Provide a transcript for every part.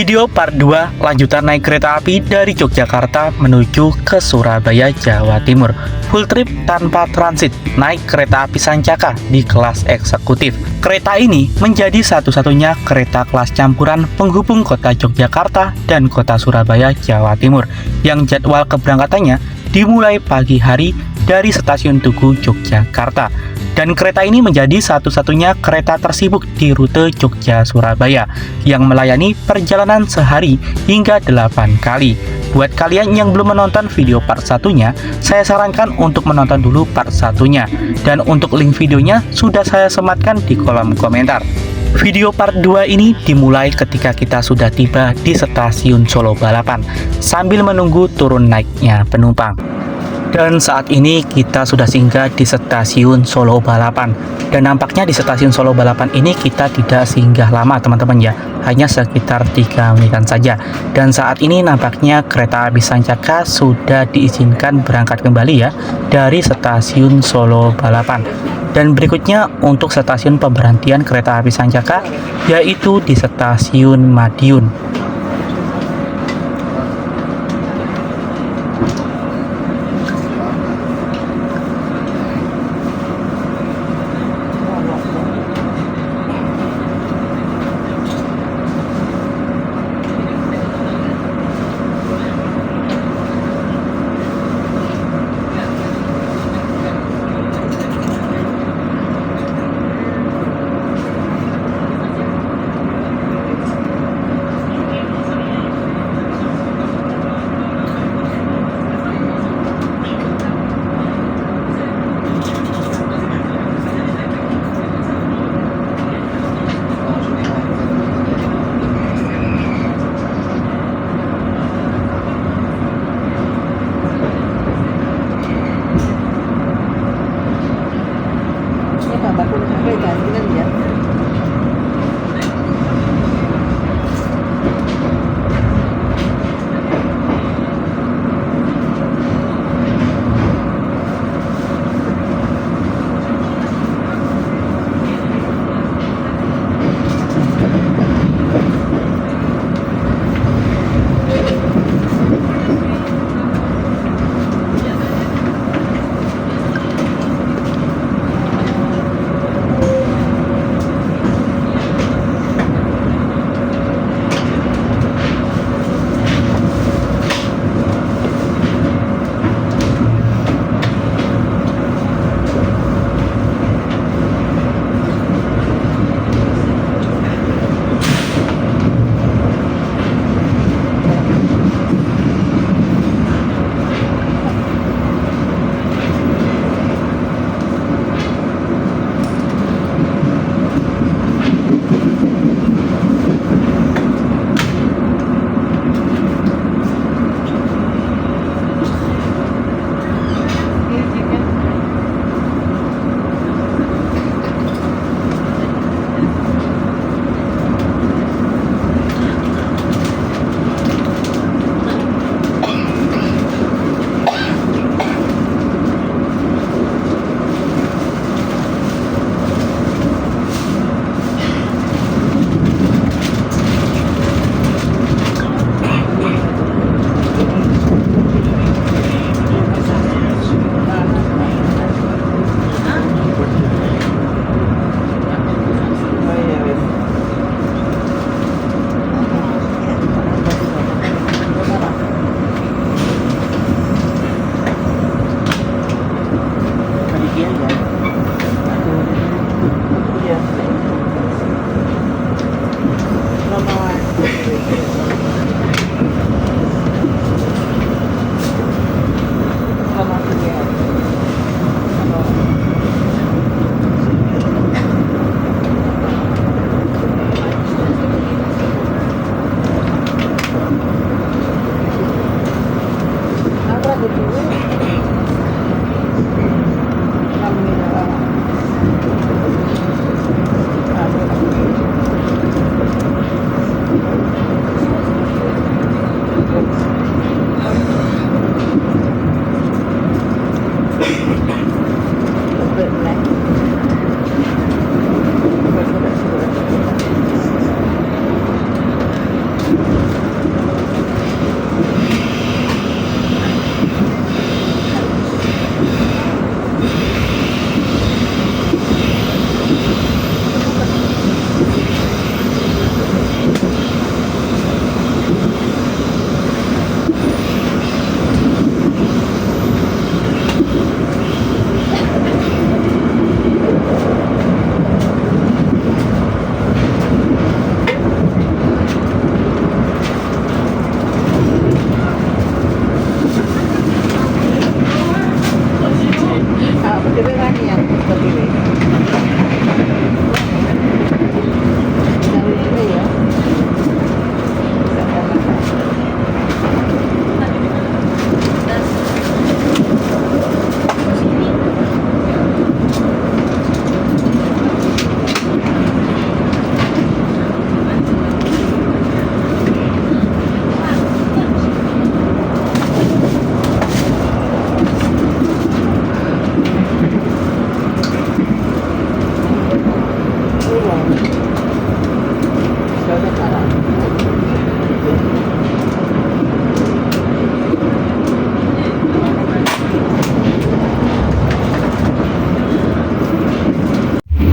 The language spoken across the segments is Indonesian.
Video part 2 lanjutan naik kereta api dari Yogyakarta menuju ke Surabaya, Jawa Timur. Full trip tanpa transit, naik kereta api Sancaka di kelas eksekutif. Kereta ini menjadi satu-satunya kereta kelas campuran penghubung kota Yogyakarta dan kota Surabaya, Jawa Timur, yang jadwal keberangkatannya dimulai pagi hari dari stasiun Tugu, Yogyakarta. Dan kereta ini menjadi satu-satunya kereta tersibuk di rute Jogja-Surabaya yang melayani perjalanan sehari hingga 8 kali. Buat kalian yang belum menonton video part 1-nya, saya sarankan untuk menonton dulu part 1-nya. Dan untuk link videonya sudah saya sematkan di kolom komentar. Video part 2 ini dimulai ketika kita sudah tiba di stasiun Solo Balapan sambil menunggu turun naiknya penumpang. Dan saat ini kita sudah singgah di stasiun Solo Balapan. Dan nampaknya di stasiun Solo Balapan ini kita tidak singgah lama teman-teman ya, hanya sekitar 3 menitan saja. Dan saat ini nampaknya kereta api Sancaka sudah diizinkan berangkat kembali ya dari stasiun Solo Balapan. Dan berikutnya untuk stasiun pemberhentian kereta api Sancaka yaitu di stasiun Madiun.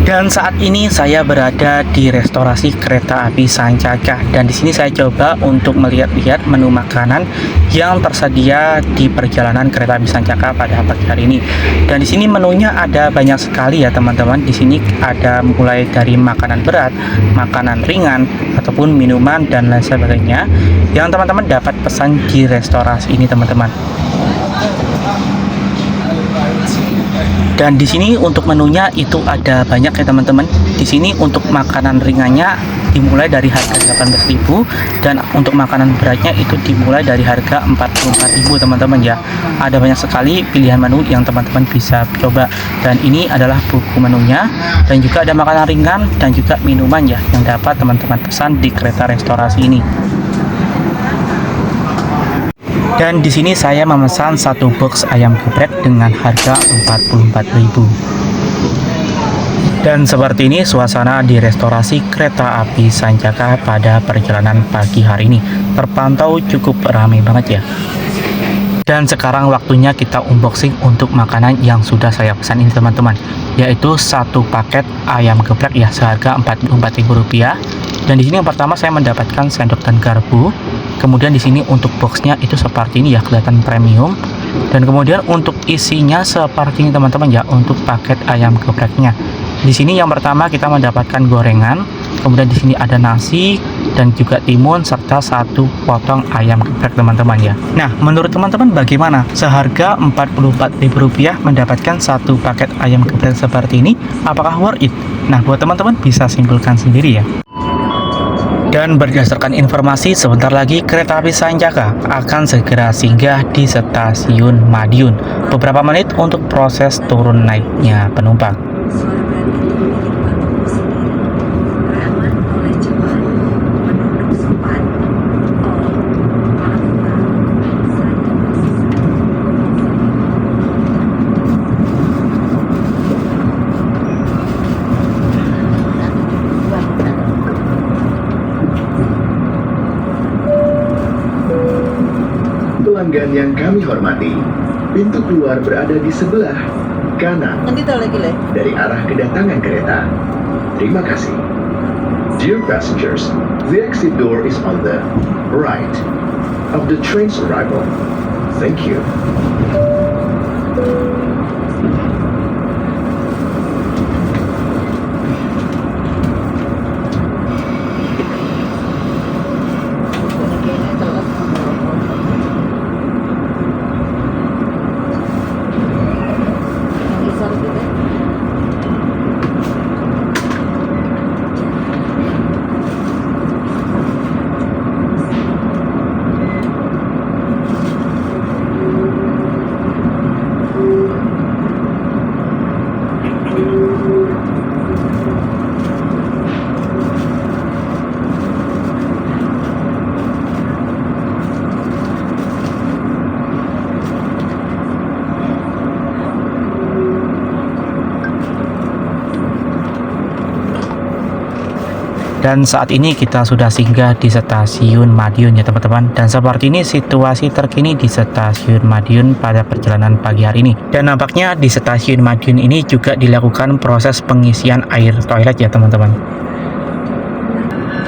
Dan saat ini saya berada di restorasi kereta api Sancaka, dan di sini saya coba untuk melihat-lihat menu makanan yang tersedia di perjalanan kereta api Sancaka pada pagi hari ini. Dan di sini menunya ada banyak sekali ya teman-teman. Di sini ada mulai dari makanan berat, makanan ringan, ataupun minuman dan lain sebagainya yang teman-teman dapat pesan di restorasi ini teman-teman. Dan di sini untuk menunya itu ada banyak ya teman-teman. Di sini untuk makanan ringannya dimulai dari harga 18.000 dan untuk makanan beratnya itu dimulai dari harga 44.000 teman-teman ya. Ada banyak sekali pilihan menu yang teman-teman bisa coba. Dan ini adalah buku menunya, dan juga ada makanan ringan dan juga minuman ya yang dapat teman-teman pesan di kereta restorasi ini. Dan di sini saya memesan satu box ayam geprek dengan harga 44.000. Dan seperti ini suasana di restorasi kereta api Sancaka pada perjalanan pagi hari ini. Terpantau cukup ramai banget ya. Dan sekarang waktunya kita unboxing untuk makanan yang sudah saya pesan ini teman-teman, yaitu satu paket ayam geprek ya seharga Rp44.000. Dan di sini yang pertama saya mendapatkan sendok dan garpu. Kemudian di sini untuk boxnya itu seperti ini ya, kelihatan premium. Dan kemudian untuk isinya seperti ini teman-teman ya, untuk paket ayam gepreknya. Di sini yang pertama kita mendapatkan gorengan, kemudian di sini ada nasi dan juga timun serta satu potong ayam geprek teman-teman ya. Nah, menurut teman-teman bagaimana? Seharga Rp44.000 mendapatkan satu paket ayam geprek seperti ini, apakah worth it? Nah, buat teman-teman bisa simpulkan sendiri ya. Dan berdasarkan informasi, sebentar lagi kereta api Sancaka akan segera singgah di stasiun Madiun. Beberapa menit untuk proses turun naiknya penumpang. Pelanggan yang kami hormati, pintu keluar berada di sebelah kanan dari arah kedatangan kereta. Terima kasih. Dear passengers, the exit door is on the right of the train's arrival. Thank you. Dan saat ini kita sudah singgah di stasiun Madiun ya teman-teman. Dan seperti ini situasi terkini di stasiun Madiun pada perjalanan pagi hari ini. Dan nampaknya di stasiun Madiun ini juga dilakukan proses pengisian air toilet ya teman-teman.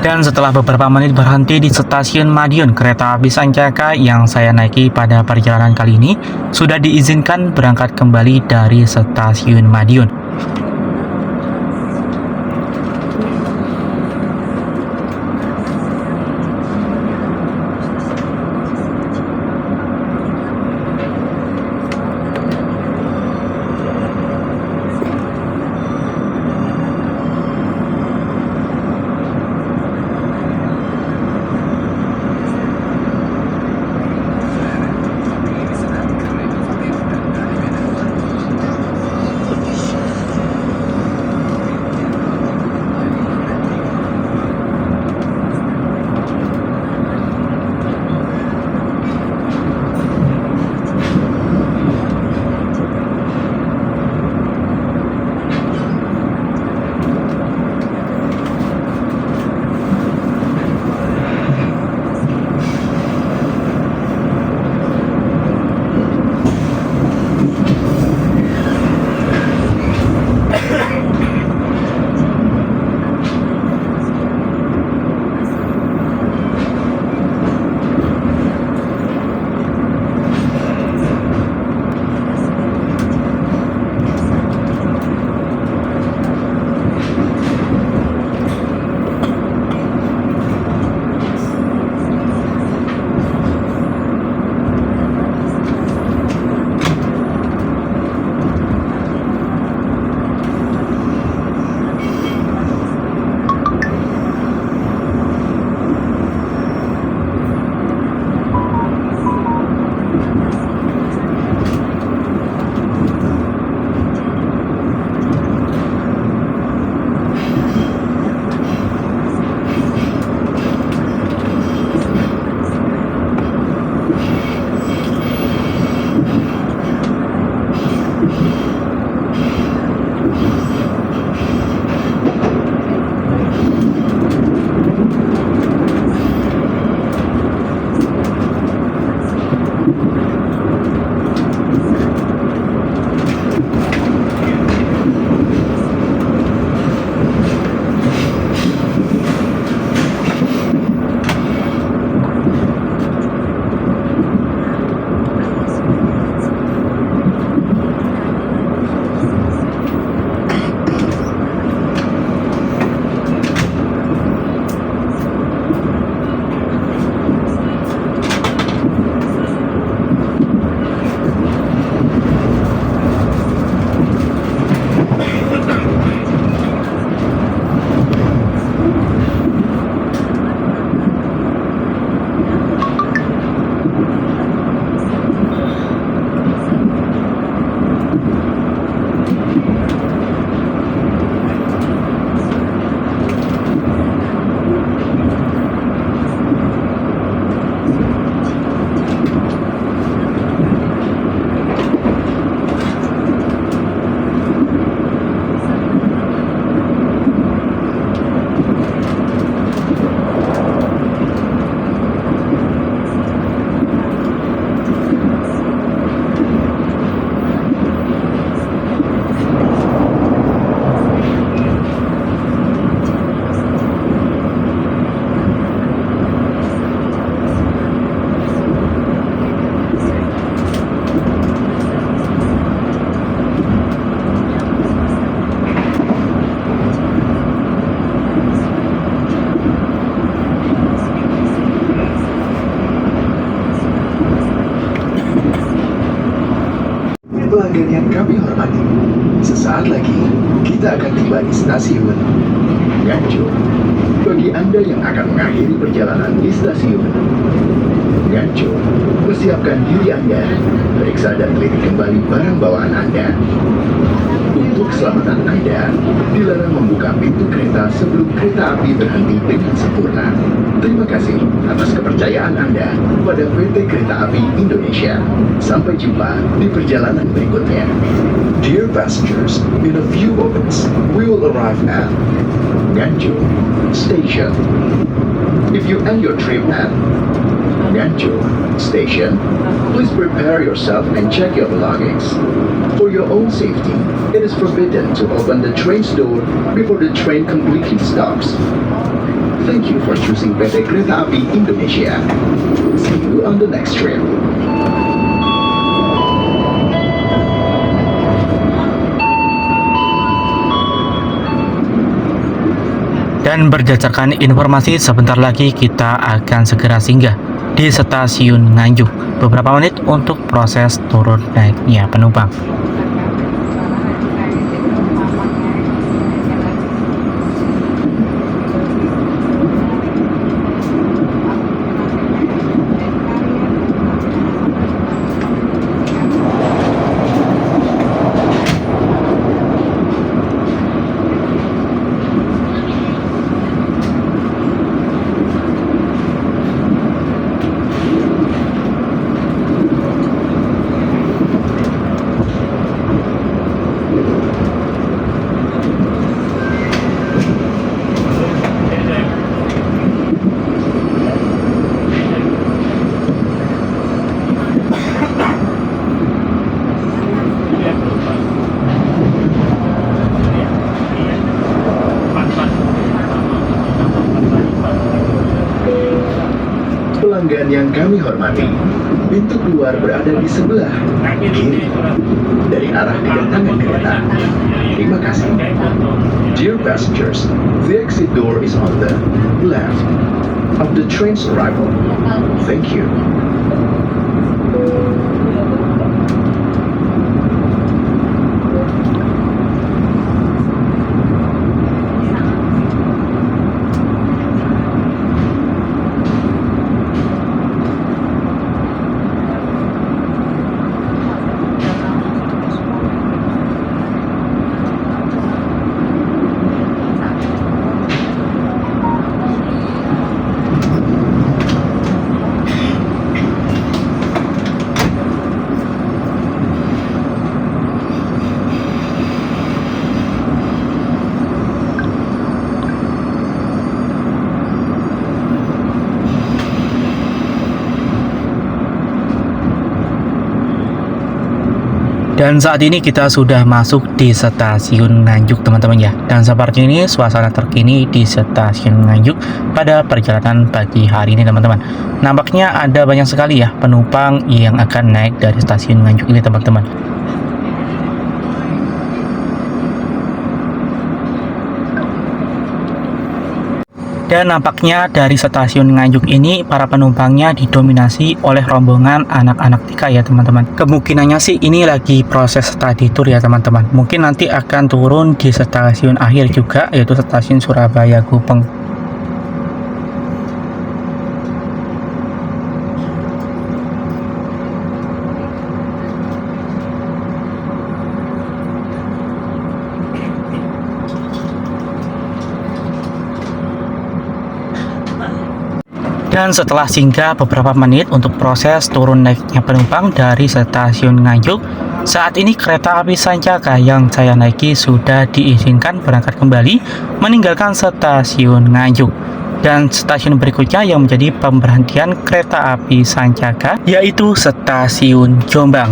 Dan setelah beberapa menit berhenti di stasiun Madiun, kereta api Sancaka yang saya naiki pada perjalanan kali ini sudah diizinkan berangkat kembali dari stasiun Madiun. Pelanggan yang kami hormati, sesaat lagi kita akan tiba di stasiun Nganjuk. Bagi Anda yang akan mengakhiri perjalanan di stasiun Nganjuk, persiapkan diri Anda, periksa dan teliti kembali barang bawaan Anda. Untuk keselamatan Anda, dilarang membuka pintu kereta sebelum kereta api berhenti dengan sempurna. Terima kasih atas kepercayaan Anda pada PT Kereta Api Indonesia. Sampai jumpa di perjalanan berikutnya. Dear passengers, in a few moments, we will arrive at Nganjuk Station. If you end your trip at Nganjuk Station, please prepare yourself and check your belongings. For your own safety, it is forbidden to open the train's door before the train completely stops. Thank you for choosing PT Kereta Api Indonesia. See you on the next trip. Dan berdasarkan informasi, sebentar lagi kita akan segera singgah di stasiun Nganjuk. Beberapa menit untuk proses turun naiknya penumpang. Pelanggan yang kami hormati, pintu keluar berada di sebelah kiri dari arah kedatangan kereta. Terima kasih. Dear passengers, the exit door is on the left of the train's arrival. Thank you. Dan saat ini kita sudah masuk di stasiun Nganjuk, teman-teman ya. Dan seperti ini suasana terkini di stasiun Nganjuk pada perjalanan pagi hari ini, teman-teman. Nampaknya ada banyak sekali ya penumpang yang akan naik dari stasiun Nganjuk ini, teman-teman. Dan nampaknya dari stasiun Nganjuk ini para penumpangnya didominasi oleh rombongan anak-anak TK ya teman-teman. Kemungkinannya sih ini lagi proses study tour ya teman-teman. Mungkin nanti akan turun di stasiun akhir juga, yaitu stasiun Surabaya Gubeng. Dan setelah singgah beberapa menit untuk proses turun naiknya penumpang dari stasiun Nganjuk, saat ini kereta api Sancaka yang saya naiki sudah diizinkan berangkat kembali meninggalkan stasiun Nganjuk. Dan stasiun berikutnya yang menjadi pemberhentian kereta api Sancaka yaitu stasiun Jombang.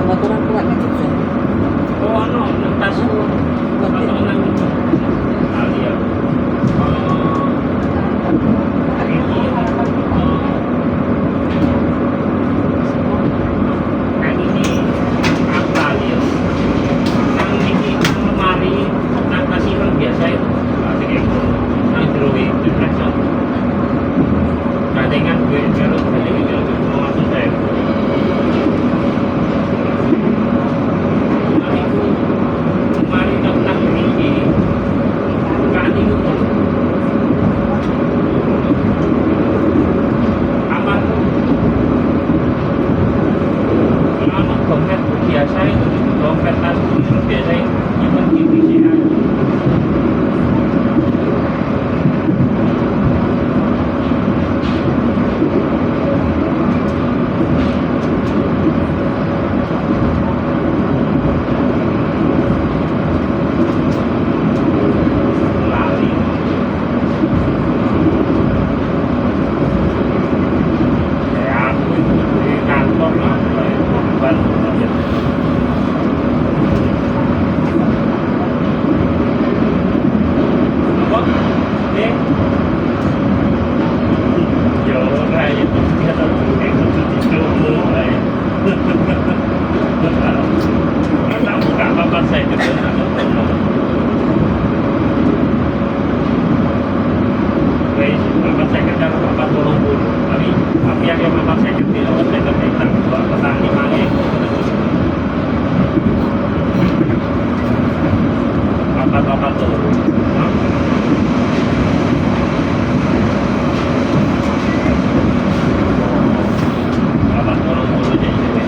ya motoran kuat kan juga. Oh, ano, nagtaso. Kuat Ano ya. lang ito? Alia. Ini ang value. Ang hindi lemari ng kasilang biasa itu. Sige ko. Ang drawing depression. Kadang gue kalau mau masuk saya. Lemari tentang tinggi. Kali itu. Aman. Kalau dompet biasa itu dompet tas itu biasa nyimpen di BCA. Lali. Kayak aku itu di kantor lah, kayak korban aja. Apa? Eh? Ya ora ya, dia tahu kayak gitu di dulu lah ya. Karena buka papan saya juga ada promo. Guys, papan saya kerja papan 20. Tapi yang papan saya kerja papan saya kerja kita buat petani mangi. Papan tuh. Papan 20 aja ini.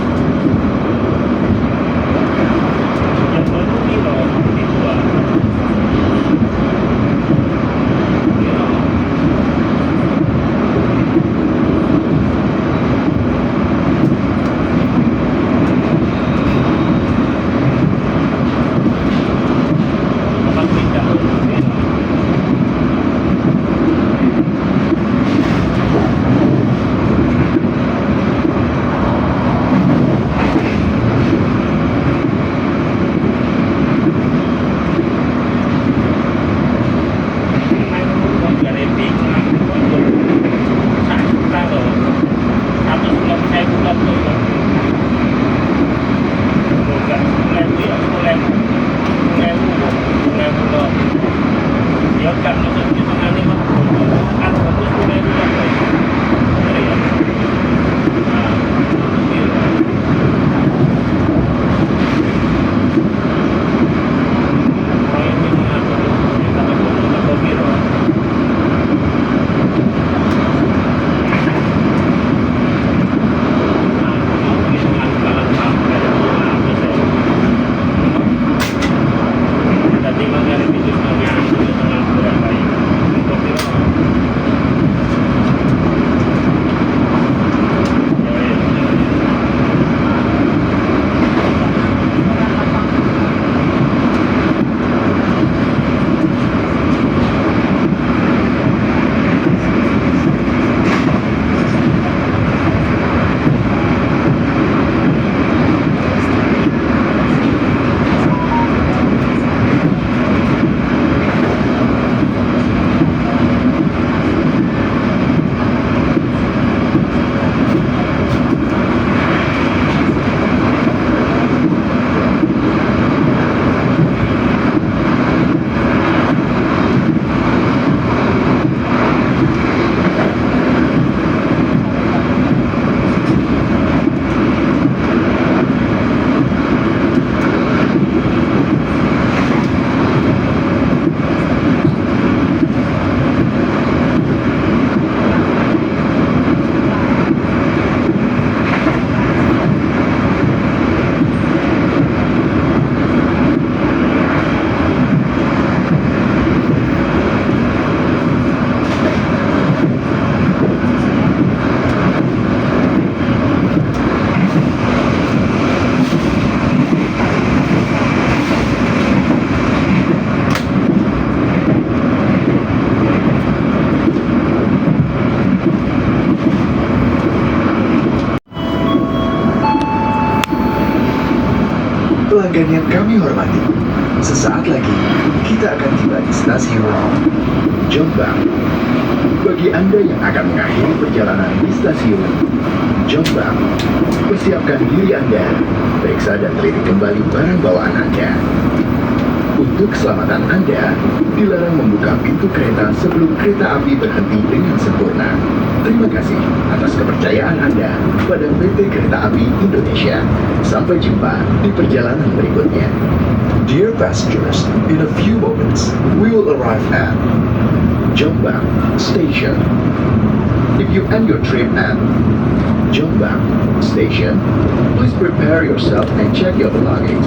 Yang baru di loh, di dua. Pelanggan yang kami hormati, sesaat lagi kita akan tiba di stasiun Jombang. Bagi Anda yang akan mengakhiri perjalanan di stasiun Jombang, persiapkan diri Anda, periksa dan teliti kembali barang bawaan Anda. Untuk keselamatan Anda, dilarang membuka pintu kereta sebelum kereta api berhenti dengan sempurna. Terima kasih atas kepercayaan Anda pada PT Kereta Api Indonesia. Sampai jumpa di perjalanan berikutnya. Dear passengers, in a few moments, we will arrive at Jombang Station. If you end your trip at Jombang Station, please prepare yourself and check your belongings.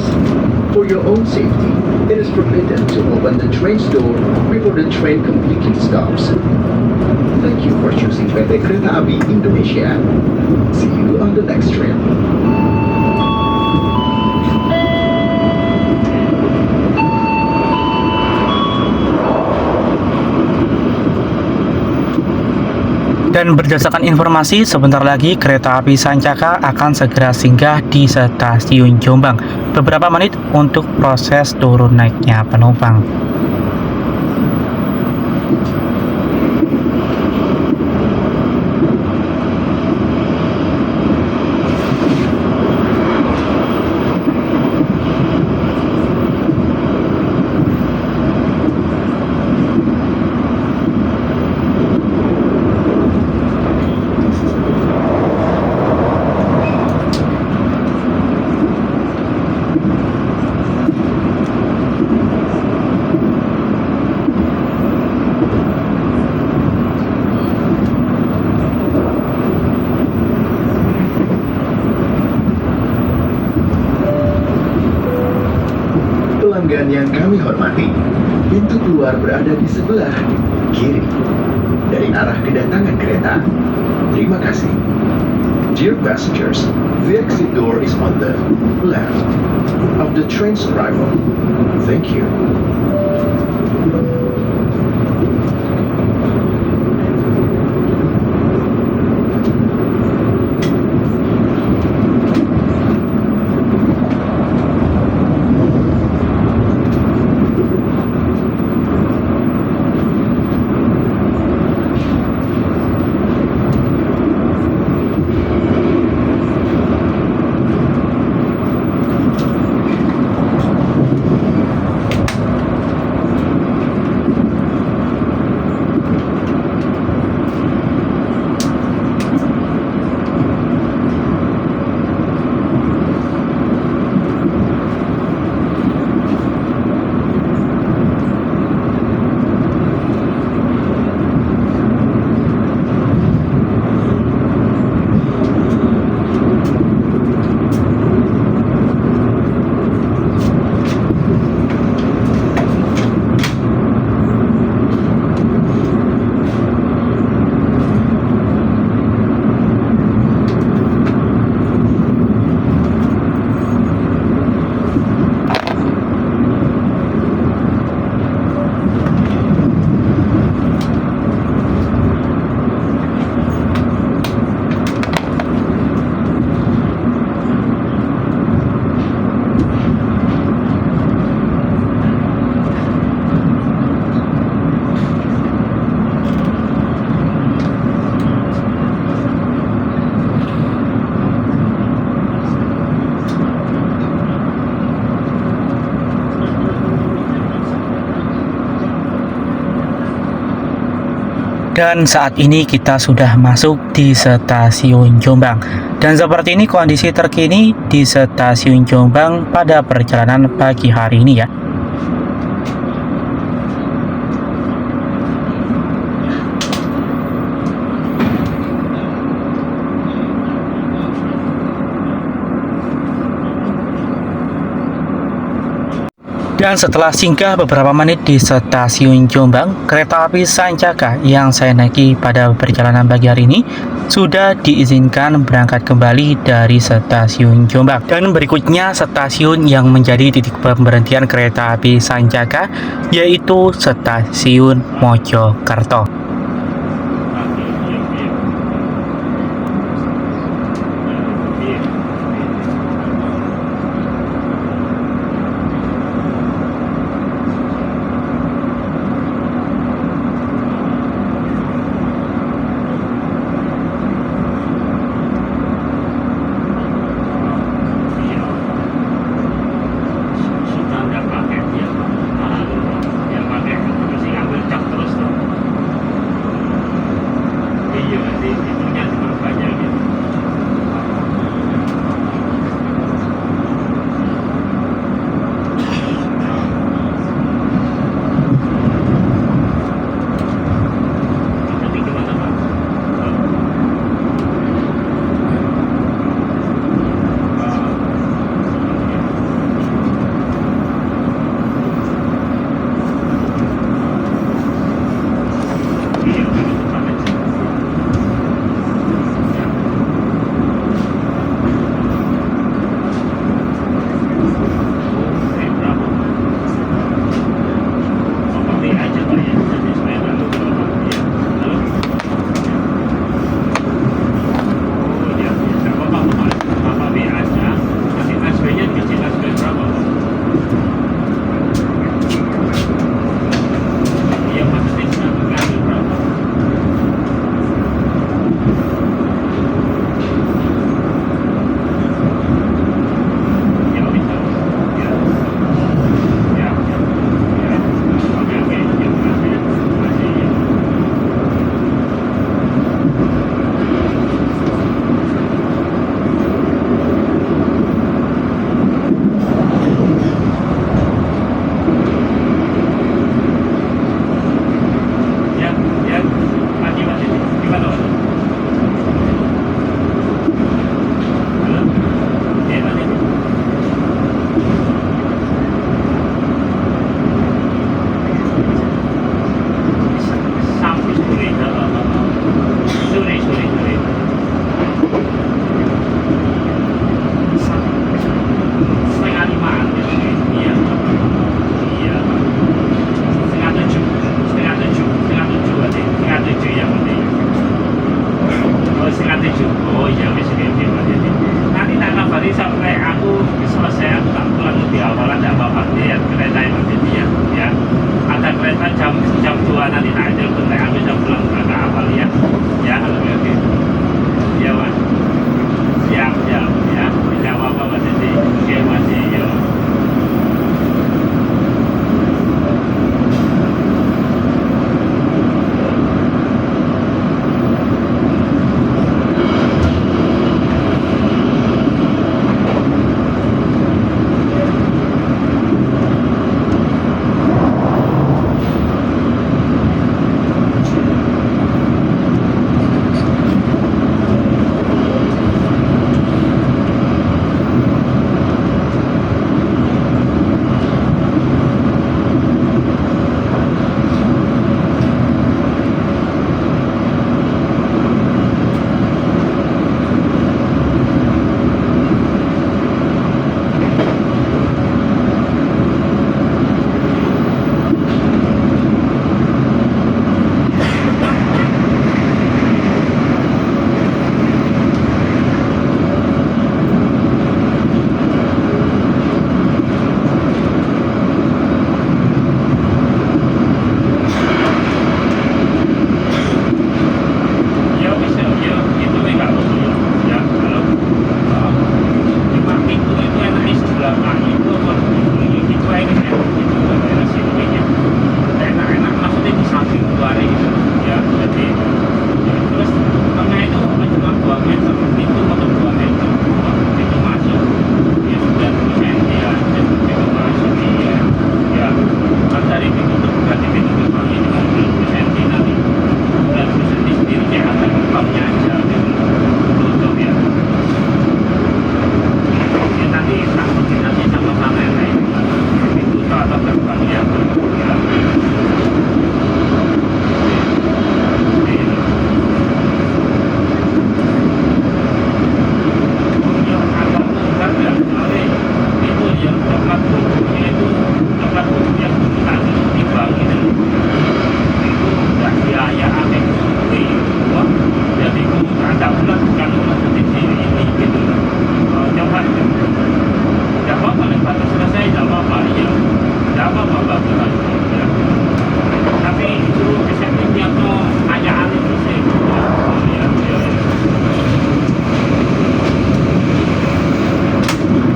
For your own safety, it is forbidden to open the train's door before the train completely stops. Thank you for choosing PT Kereta Api Indonesia. See you on the next trip. Dan berdasarkan informasi, sebentar lagi kereta api Sancaka akan segera singgah di stasiun Jombang. Beberapa menit untuk proses turun naiknya penumpang. Pelanggan yang kami hormati, pintu keluar berada di sebelah kiri dari arah kedatangan kereta. Terima kasih. Dear passengers, the exit door is on the left of the train's arrival. Thank you. Dan saat ini kita sudah masuk di stasiun Jombang. Dan seperti ini kondisi terkini di stasiun Jombang pada perjalanan pagi hari ini ya. Dan setelah singgah beberapa menit di stasiun Jombang, kereta api Sancaka yang saya naiki pada perjalanan pagi hari ini sudah diizinkan berangkat kembali dari stasiun Jombang. Dan berikutnya stasiun yang menjadi titik pemberhentian kereta api Sancaka yaitu stasiun Mojokerto.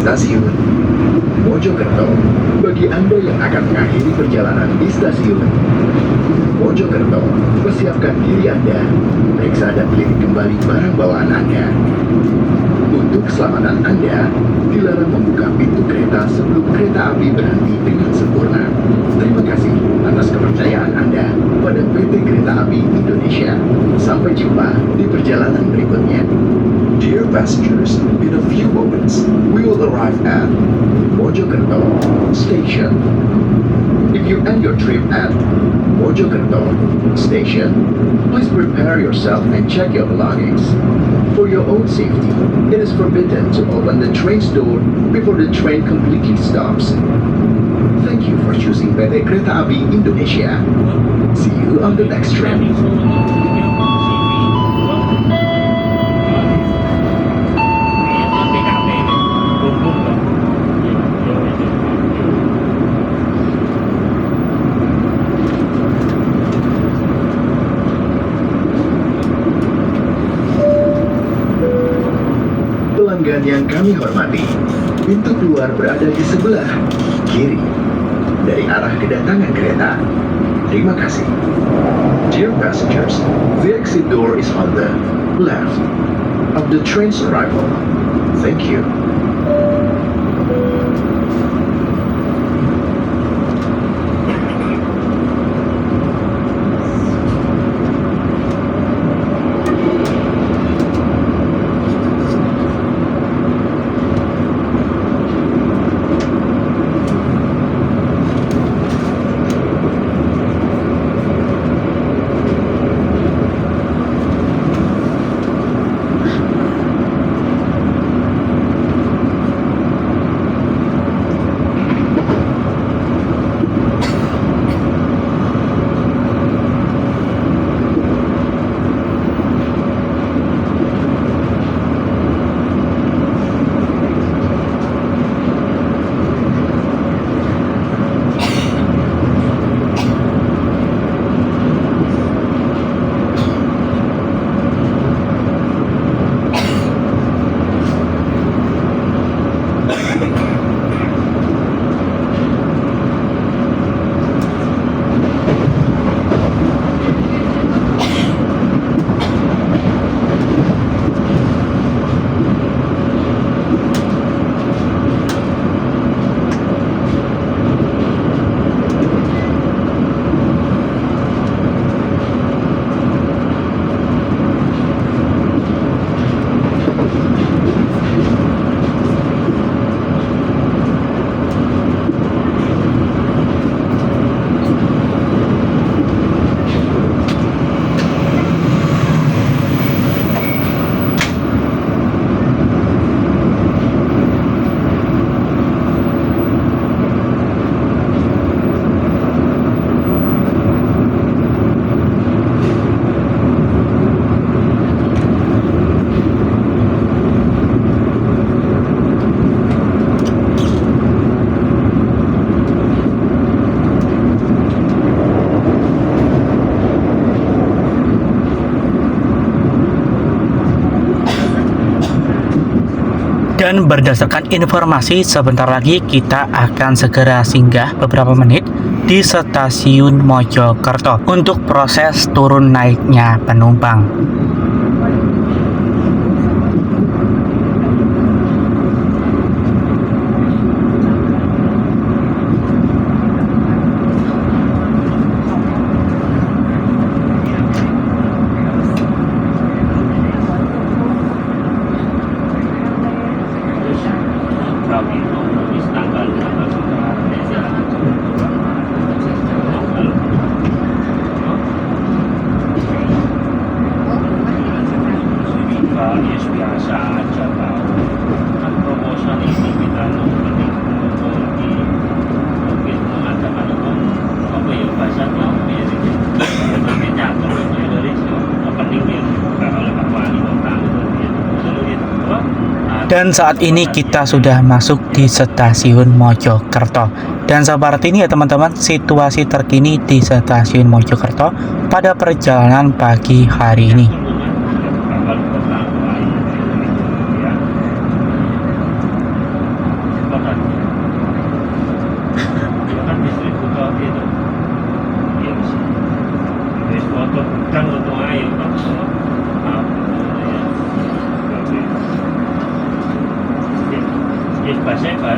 Stasiun Mojokerto. Bagi Anda yang akan mengakhiri perjalanan di stasiun Mojokerto, persiapkan diri Anda, periksa dan lirik kembali barang bawaan Anda. Untuk keselamatan Anda, dilarang membuka pintu kereta sebelum kereta api berhenti dengan sempurna. Terima kasih atas kepercayaan Anda pada PT Kereta Api Indonesia. Sampai jumpa di perjalanan berikutnya. Dear passengers, in a few moments, we will arrive at Mojokerto Station. If you end your trip at Mojokerto Station, please prepare yourself and check your belongings. For your own safety, it is forbidden to open the train's door before the train completely stops. Thank you for choosing PT Kereta Api Indonesia. See you on the next train. Pelanggan yang kami hormati, pintu keluar berada di sebelah kiri dari arah kedatangan kereta. Terima kasih. Dear passengers, the exit door is on the left of the train's arrival. Thank you. Dan berdasarkan informasi, sebentar lagi kita akan segera singgah beberapa menit di stasiun Mojokerto untuk proses turun naiknya penumpang. Biasa aja tahu kan proposal ini kita mungkin mengatakan apa ya bahasanya tapi catur itu dari opening oleh Pak Wali Kota Dan saat ini kita sudah masuk di stasiun Mojokerto. Dan seperti ini ya teman-teman, situasi terkini di stasiun Mojokerto pada perjalanan pagi hari ini.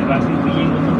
rapi piye ngono.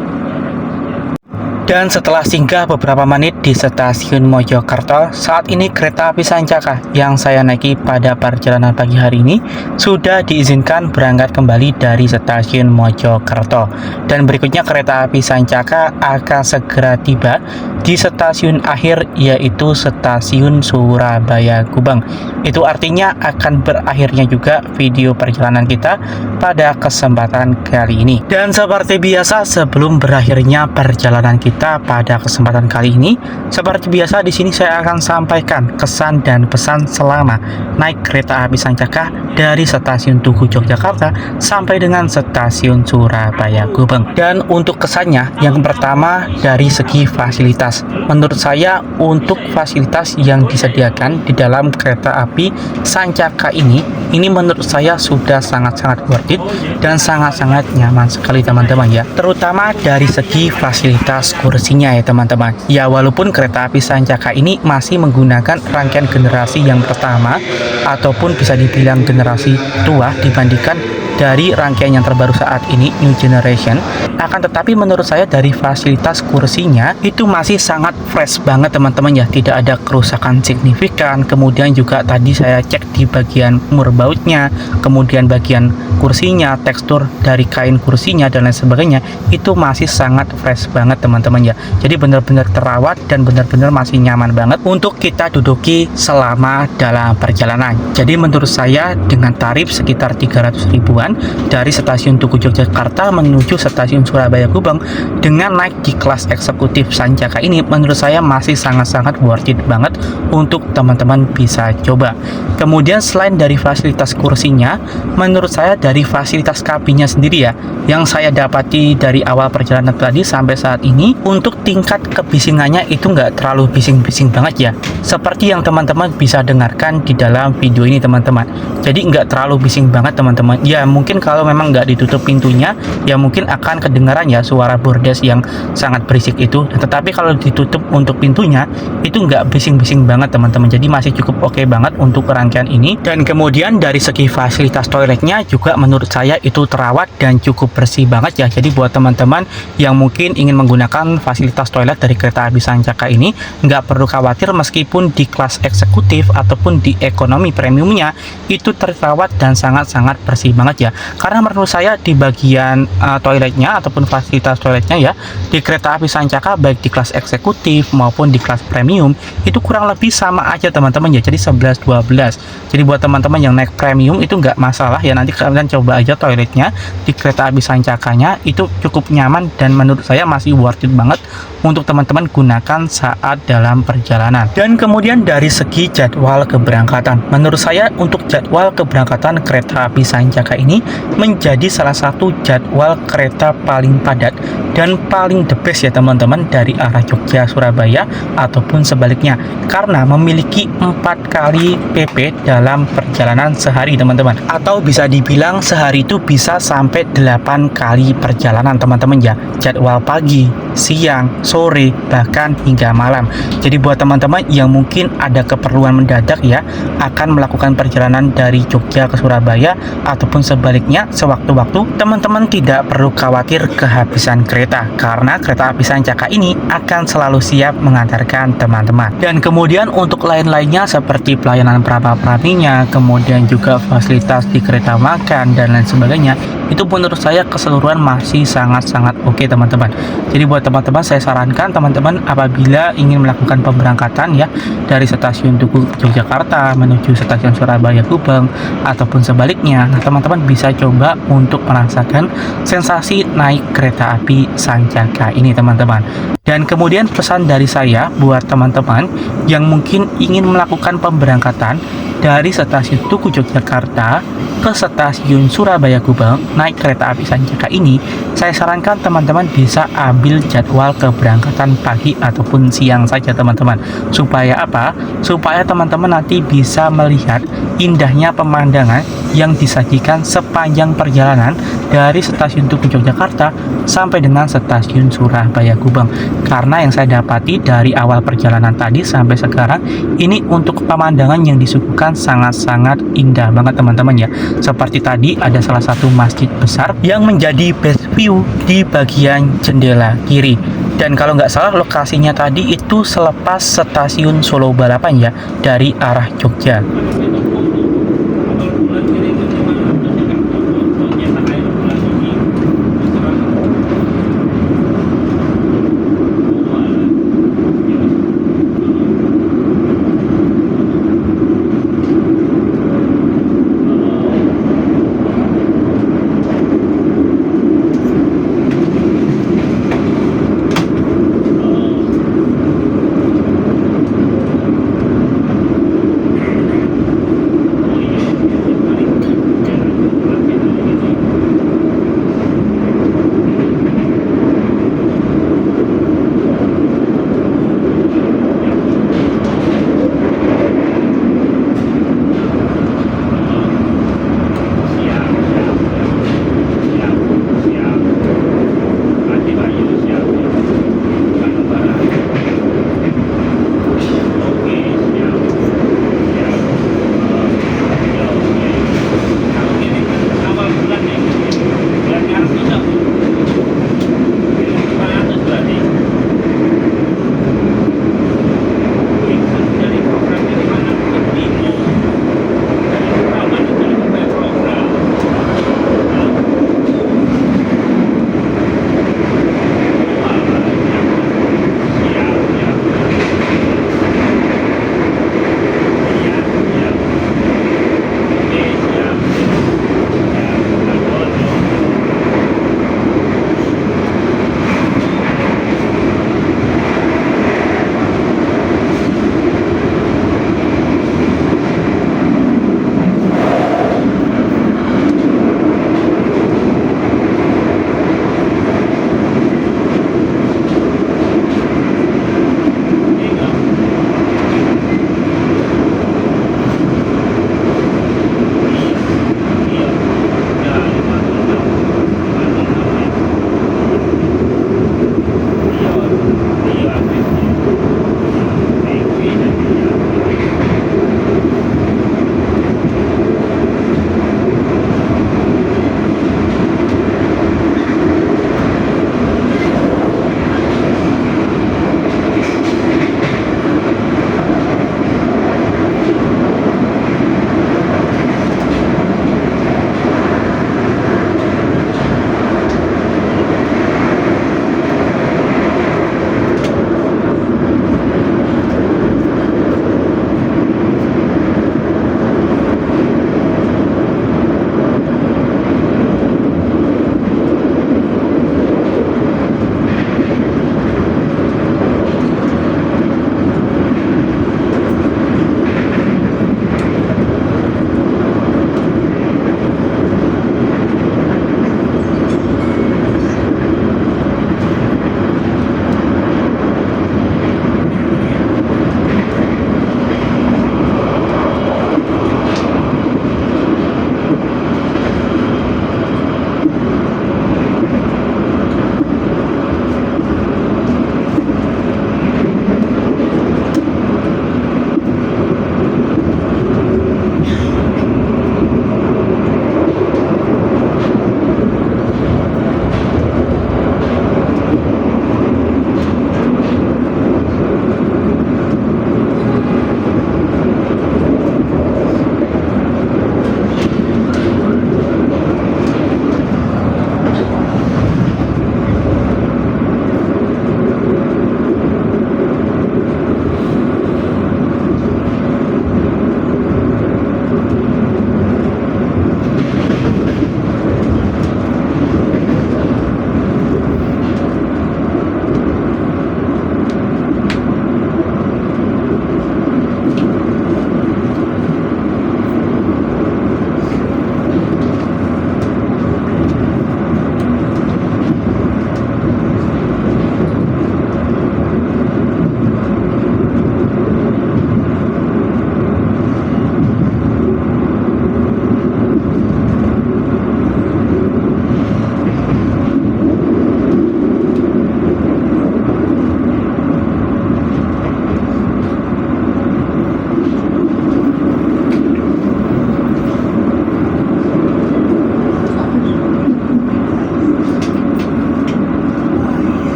Dan setelah singgah beberapa menit di stasiun Mojokerto, saat ini kereta api Sancaka yang saya naiki pada perjalanan pagi hari ini sudah diizinkan berangkat kembali dari stasiun Mojokerto. Dan berikutnya kereta api Sancaka akan segera tiba di stasiun akhir, yaitu stasiun Surabaya Gubeng. Itu artinya akan berakhirnya juga video perjalanan kita pada kesempatan kali ini. Dan seperti biasa, sebelum berakhirnya perjalanan kita pada kesempatan kali ini, seperti biasa di sini saya akan sampaikan kesan dan pesan selama naik kereta api Sancaka dari stasiun Tugu Yogyakarta sampai dengan stasiun Surabaya Gubeng. Dan untuk kesannya, yang pertama dari segi fasilitas. Menurut saya untuk fasilitas yang disediakan di dalam kereta api Sancaka ini menurut saya sudah sangat-sangat worth it dan sangat-sangat nyaman sekali teman-teman ya. Terutama dari segi fasilitas kursinya ya teman-teman. Ya walaupun kereta api Sancaka ini masih menggunakan rangkaian generasi yang pertama ataupun bisa dibilang generasi tua dibandingkan dari rangkaian yang terbaru saat ini, New Generation, akan tetapi menurut saya dari fasilitas kursinya itu masih sangat fresh banget teman-teman ya, tidak ada kerusakan signifikan. Kemudian juga tadi saya cek di bagian mur bautnya, kemudian bagian kursinya, tekstur dari kain kursinya dan lain sebagainya itu masih sangat fresh banget teman-teman ya. Jadi benar-benar terawat dan benar-benar masih nyaman banget untuk kita duduki selama dalam perjalanan. Jadi menurut saya dengan tarif sekitar 300 ribuan dari stasiun Tugu Yogyakarta menuju stasiun Surabaya Gubeng dengan naik di kelas eksekutif Sancaka ini menurut saya masih sangat-sangat worth it banget untuk teman-teman bisa coba. Kemudian selain dari fasilitas kursinya, menurut saya dari fasilitas kabinnya sendiri ya, yang saya dapati dari awal perjalanan tadi sampai saat ini, untuk tingkat kebisingannya itu nggak terlalu bising-bising banget ya, seperti yang teman-teman bisa dengarkan di dalam video ini teman-teman. Jadi nggak terlalu bising banget teman-teman ya. Mungkin kalau memang nggak ditutup pintunya ya mungkin akan kedengaran ya suara bordes yang sangat berisik itu. Tetapi kalau ditutup untuk pintunya itu nggak bising-bising banget teman-teman. Jadi masih cukup oke banget untuk rangkaian ini. Dan kemudian dari segi fasilitas toiletnya juga menurut saya itu terawat dan cukup bersih banget ya. Jadi buat teman-teman yang mungkin ingin menggunakan fasilitas toilet dari kereta api Sancaka ini nggak perlu khawatir, meskipun di kelas eksekutif ataupun di ekonomi premiumnya itu terawat dan sangat-sangat bersih banget ya. Karena menurut saya di bagian toiletnya ataupun fasilitas toiletnya ya di kereta api Sancaka baik di kelas eksekutif maupun di kelas premium itu kurang lebih sama aja teman-teman ya. Jadi 11-12. Jadi buat teman-teman yang naik premium itu nggak masalah ya, nanti kalian coba aja toiletnya di kereta api Sancakanya, itu cukup nyaman dan menurut saya masih worth it banget untuk teman-teman gunakan saat dalam perjalanan. Dan kemudian dari segi jadwal keberangkatan, menurut saya untuk jadwal keberangkatan kereta api Sancaka ini menjadi salah satu jadwal kereta paling padat dan paling the best ya teman-teman dari arah Jogja Surabaya ataupun sebaliknya, karena memiliki 4 kali PP dalam perjalanan sehari teman-teman, atau bisa dibilang sehari itu bisa sampai 8 kali perjalanan teman-teman ya, jadwal pagi, siang, sore, bahkan hingga malam. Jadi buat teman-teman yang mungkin ada keperluan mendadak ya akan melakukan perjalanan dari Jogja ke Surabaya ataupun sebaliknya sewaktu-waktu, teman-teman tidak perlu khawatir kehabisan kereta karena kereta api Sancaka ini akan selalu siap mengantarkan teman-teman. Dan kemudian untuk lain-lainnya seperti pelayanan pra-praminya, kemudian juga fasilitas di kereta makan dan lain sebagainya, itu menurut saya keseluruhan masih sangat-sangat oke teman-teman. Jadi buat teman-teman saya sarankan teman-teman apabila ingin melakukan pemberangkatan ya dari stasiun Tugu Yogyakarta menuju stasiun Surabaya Gubeng ataupun sebaliknya, nah teman-teman bisa coba untuk merasakan sensasi naik kereta api Sancaka ini teman-teman. Dan kemudian pesan dari saya buat teman-teman yang mungkin ingin melakukan pemberangkatan dari stasiun Tugu Yogyakarta ke stasiun Surabaya Gubeng naik kereta api Sancaka ini, saya sarankan teman-teman bisa ambil jadwal keberangkatan pagi ataupun siang saja teman-teman. Supaya apa? Supaya teman-teman nanti bisa melihat indahnya pemandangan yang disajikan sepanjang perjalanan dari stasiun Tugu Yogyakarta sampai dengan stasiun Surabaya Gubeng. Karena yang saya dapati dari awal perjalanan tadi sampai sekarang, ini untuk pemandangan yang disuguhkan sangat-sangat indah banget teman-teman ya. Seperti tadi ada salah satu masjid besar yang menjadi best view di bagian jendela kiri. Dan kalau nggak salah lokasinya tadi itu selepas stasiun Solo Balapan ya, dari arah Jogja.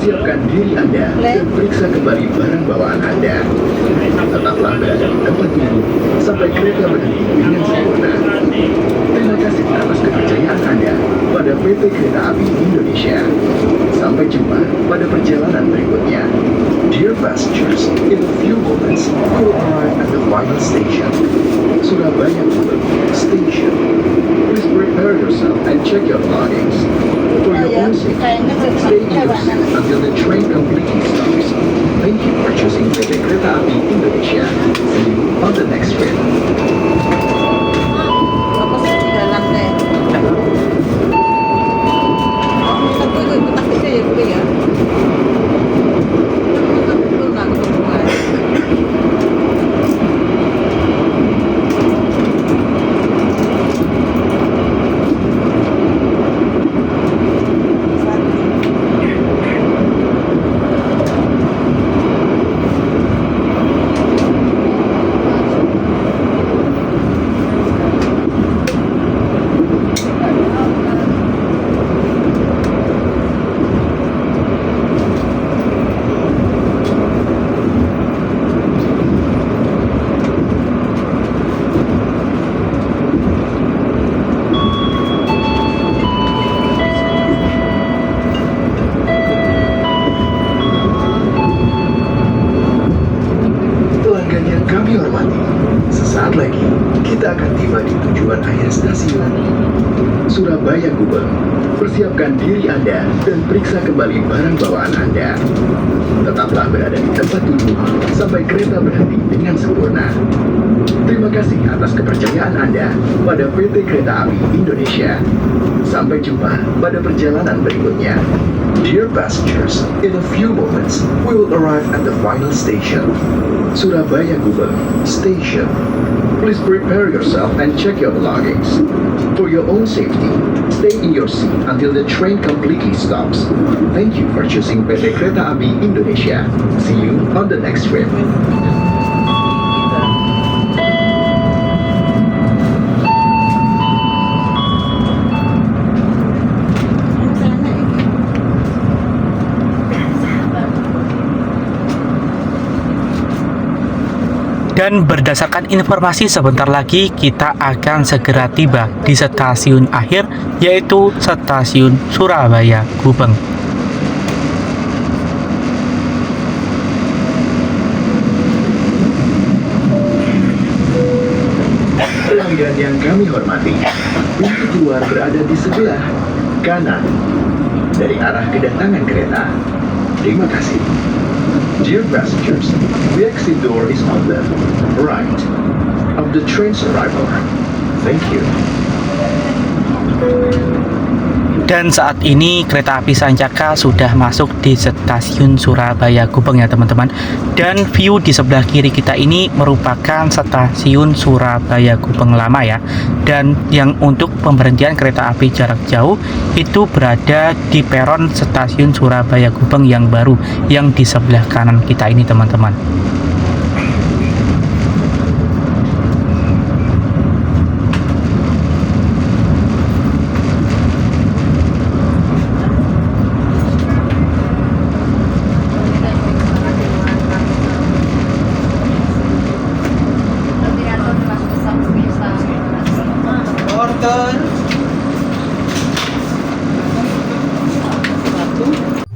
Persiapkan diri Anda dan periksa kembali barang bawaan Anda. Tetaplah berada di tempat duduk sampai kereta berhenti dengan sempurna. Terima kasih atas kepercayaan Anda pada PT Kereta Api Indonesia. Sampai jumpa pada perjalanan berikutnya. Dear passengers, in a few moments, you will arrive at the final station, Surabaya Gubeng Station. Please prepare yourself and check your belongings. For your own safety, stay in your seat until the train completely stops. Thank you for choosing PT Kereta Api Indonesia. See you on the next trip. Apa sih di dalam teh? Satu ikut takutnya ya gue ya. Betul nggak ketemuan? Pelanggan yang kami hormati, sesaat lagi kita akan tiba di tujuan akhir stasiun Surabaya Gubeng. Persiapkan diri Anda dan periksa kembali barang bawaan Anda. Tetaplah berada di tempat duduk sampai kereta berhenti dengan sempurna. Terima kasih atas kepercayaan Anda pada PT Kereta Api Indonesia. Sampai jumpa pada perjalanan berikutnya. Dear passengers, in a few moments, we will arrive at the final station, Surabaya Gubeng Station. Please prepare yourself and check your belongings. For your own safety, stay in your seat until the train completely stops. Thank you for choosing PT Kereta Api Indonesia. See you on the next trip. Dan berdasarkan informasi sebentar lagi kita akan segera tiba di stasiun akhir, yaitu stasiun Surabaya Gubeng. Pelanggan yang kami hormati, pintu keluar berada di sebelah kanan dari arah kedatangan kereta. Terima kasih. Dear passengers, the exit door is on the right of the train's arrival. Thank you. Dan saat ini kereta api Sancaka sudah masuk di stasiun Surabaya Gubeng ya teman-teman. Dan view di sebelah kiri kita ini merupakan stasiun Surabaya Gubeng lama ya. Dan yang untuk pemberhentian kereta api jarak jauh itu berada di peron stasiun Surabaya Gubeng yang baru yang di sebelah kanan kita ini teman-teman.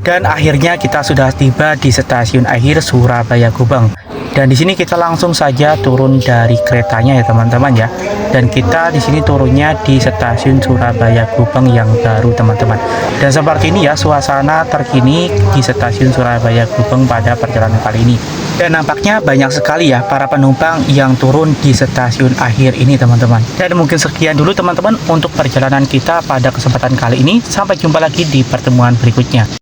Dan akhirnya kita sudah tiba di stasiun akhir Surabaya Gubeng. Dan di sini kita langsung saja turun dari keretanya ya teman-teman ya. Dan kita di sini turunnya di stasiun Surabaya Gubeng yang baru teman-teman. Dan seperti ini ya suasana terkini di stasiun Surabaya Gubeng pada perjalanan kali ini. Dan nampaknya banyak sekali ya para penumpang yang turun di stasiun akhir ini teman-teman. Dan mungkin sekian dulu teman-teman untuk perjalanan kita pada kesempatan kali ini. Sampai jumpa lagi di pertemuan berikutnya.